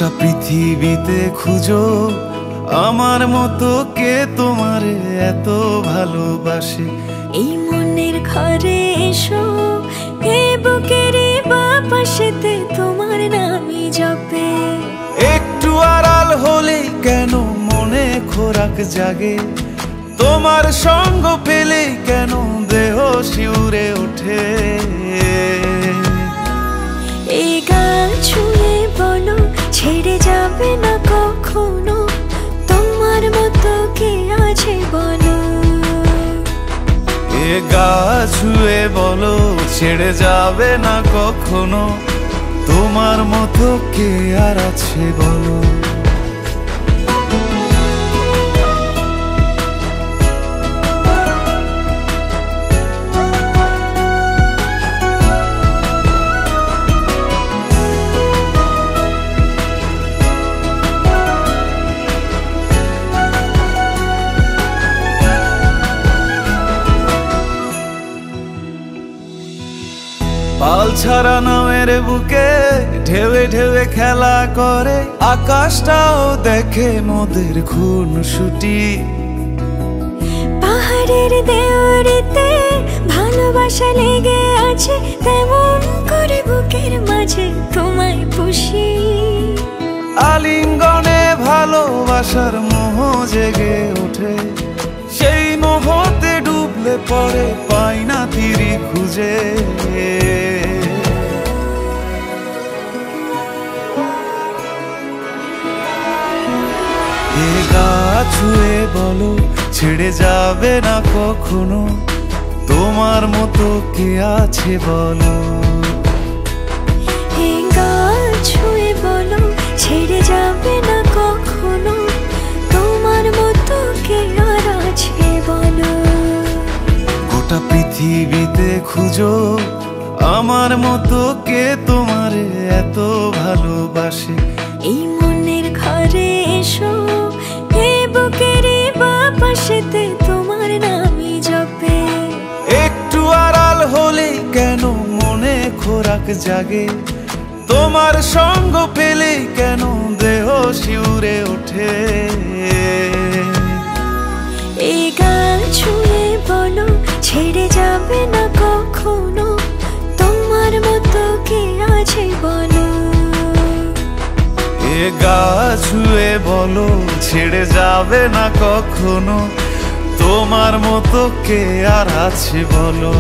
গোটা পৃথিবীতে খুঁজো আমার মতো কে তোমারে এত ভালোবাসে। এই মনের ঘরে এসো, এ বুকের বাপাশেতে তোমার নামই জপে। একটু আড়াল হলেই কেন মনে খোরাক জাগে, তোমার সঙ্গ পেলেই কেন দেহ শিউরে ওঠে। এই গাল ছুঁয়ে বলো ছেড়ে যাবে না কখনো, তোমার মতো কে আছে বলো। এ গা ছুঁয়ে বলো ছেড়ে যাবে না কখনো, তোমার মতো কে আর আছে বলো। পাল ছাড়া নামের বুকে ঢেউে ঢেউে খেলা করে, আকাশটাও দেখে মোদের খুনসুটি। পাহাড়ের দেওয়ারিতে ভালোবাসা লেগে আছে, তেমন করে বুকের মাঝে তোমায় পুষি। আলিঙ্গনে ভালোবাসার মোহ জেগে ওঠে, সেই মোহতে ডুবলে পড়ে পাই না তীরি খুঁজে। এ গা ছুঁয়ে বলো ছেড়ে যাবে না কখনো, তোমার মতো কে আছে বলো। এ গা ছুঁয়ে বলো ছেড়ে যাবে না কখনো, তোমার মতো কে আর আছে বলো। গোটা পৃথিবীতে খুঁজো আমার মতো কে তোমারে এত ভালোবাসে। এই মনের ঘরে এসো, এ বুকের বাপাশেতে তোমার নামই জপে। একটু আড়াল হলেই কেন মনে খোরাক জাগে, তোমার সঙ্গ পেলেই কেন দেহ শিউরে ওঠে। এই গাল ছুঁয়ে বলো ছেড়ে যাবে না কখনো, তোমার মতো কে আছে বলো। এ গা ছুঁয়ে বলো ছেড়ে যাবে না কখনো, তোমার মতো কে আর আছে বলো।